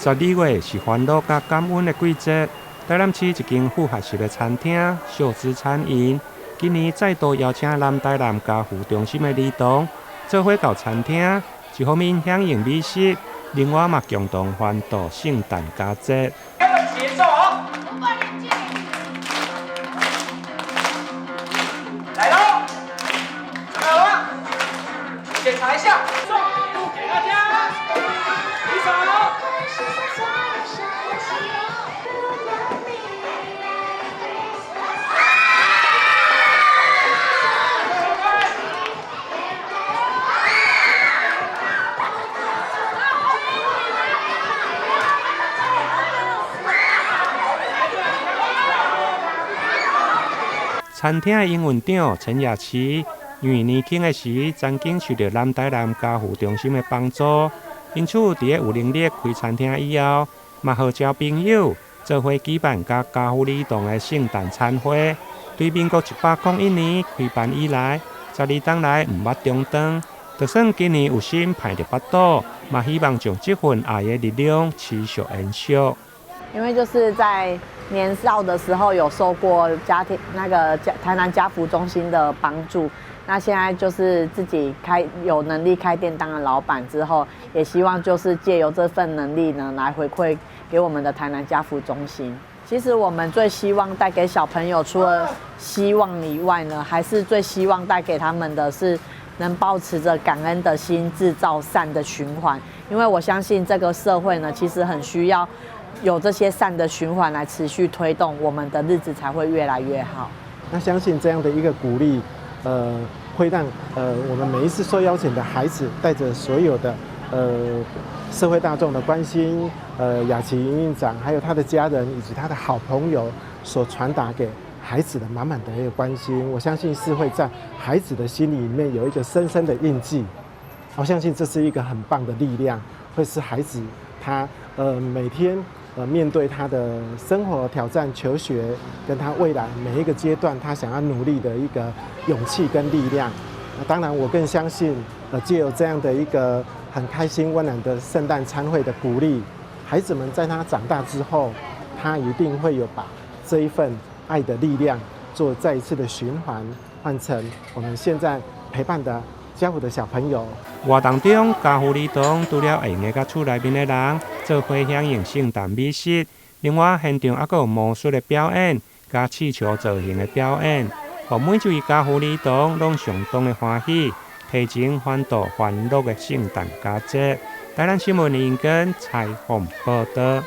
12月是欢乐甲感恩的季节，台南市一间副学习的餐厅秀芝餐饮，今年再度邀请南台南家福中心的儿童做伙到餐厅，一方面响应美食，另外嘛共同欢度圣诞佳节。节奏啊！来喽，准备好了吗？检查一下，送礼物给大家，举手。餐厅的营运长陈雅琪，因为年轻的时曾经受到南台南家福中心的帮助，因此伫个有能力开餐厅以后，嘛号召朋友做伙举办甲家福儿童的圣诞餐会。对民国101年开办以来，12档来毋捌中断，就算今年有心排着巴肚，嘛希望将这份爱的力量持续延续。因为就是在年少的时候有受过台南家福中心的帮助，那现在就是自己有能力开店当了老板之后，也希望就是借由这份能力呢，来回馈给我们的台南家福中心。其实我们最希望带给小朋友，除了希望以外呢，还是最希望带给他们的是能保持着感恩的心，制造善的循环。因为我相信这个社会呢，其实很需要有这些善的循环来持续推动，我们的日子才会越来越好。那相信这样的一个鼓励，会让我们每一次受邀请的孩子，带着所有的社会大众的关心，雅琪营运长还有他的家人以及他的好朋友所传达给孩子的满满的一个关心，我相信是会在孩子的心里面有一个深深的印记。我相信这是一个很棒的力量，会是孩子他每天面对他的生活挑战、求学，跟他未来每一个阶段他想要努力的一个勇气跟力量。当然，我更相信，藉由这样的一个很开心、温暖的圣诞餐会的鼓励，孩子们在他长大之后，他一定会有把这一份爱的力量做再一次的循环，换成我们现在陪伴的家福的小朋友。活动中，家福儿童除了会用甲厝内面的人做伙响应圣诞美食，另外现场还有魔术的表演，甲气球造型的表演，互每一位家福儿童拢相当的欢喜，提前欢度欢乐的圣诞佳节。台南新闻林根采访报道。